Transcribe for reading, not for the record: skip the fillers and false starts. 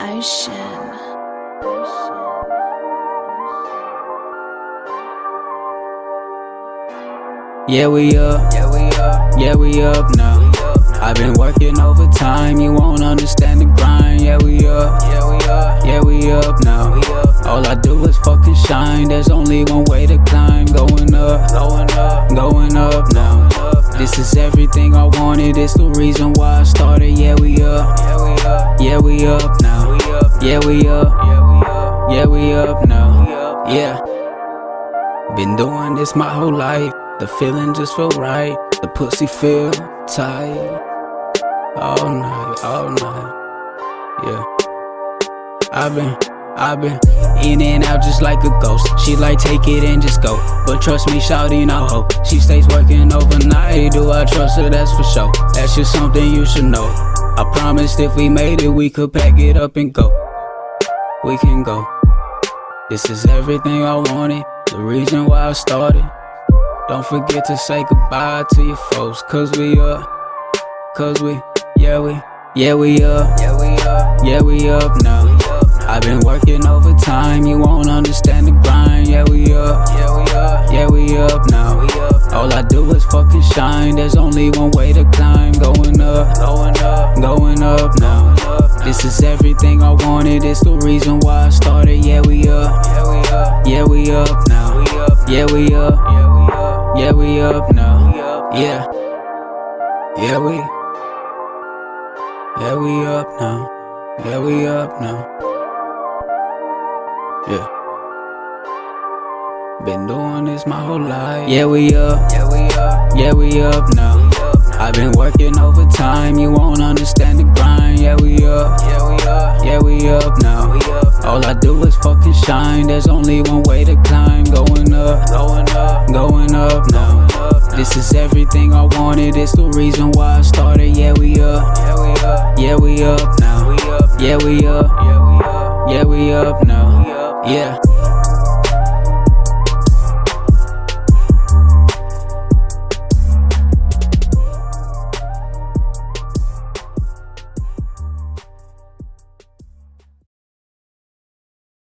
Ocean. Yeah, we up. Yeah, we up now. I've been working overtime, you won't understand the grind. Yeah, we up. Yeah, we up now. All I do is fucking shine. There's only one way to climb. Going up now. This is everything I wanted. It's the reason why I started. Yeah, we up. Yeah, we up now. Yeah, we up. Yeah, we up now. Yeah. Been doing this my whole life. The feeling just feel right. The pussy feel tight. All night. Yeah. I've been in and out just like a ghost. She like take it and just go. But trust me, shawty, no hope. She stays working overnight. Do I trust her? That's for sure. That's just something you should know. I promised if we made it, we could pack it up and go. We can go. This is everything I wanted. The reason why I started. Don't forget to say goodbye to your folks. Cause we up. Yeah, we up. Yeah, we up now. I've been working overtime, you won't understand the grind. Yeah, we up. Yeah, we up now. All I do is fucking shine. There's only one way to climb. Going up now. This is everything I wanted. It's the reason why I started. Yeah, we up. Yeah, we up now. Yeah, we up. Yeah, we up now. Yeah, we up now. Yeah, we up now. Yeah. Been doing this my whole life. Yeah, we up. Yeah, we up now. I've been working overtime, you won't understand the grind. Yeah, we up. Yeah, we up now. All I do is fucking shine. There's only one way to climb. Going up now. This is everything I wanted. It's the reason why I started. Yeah, we up. Yeah, we up now. Yeah, we up. Yeah, we up now. Yeah.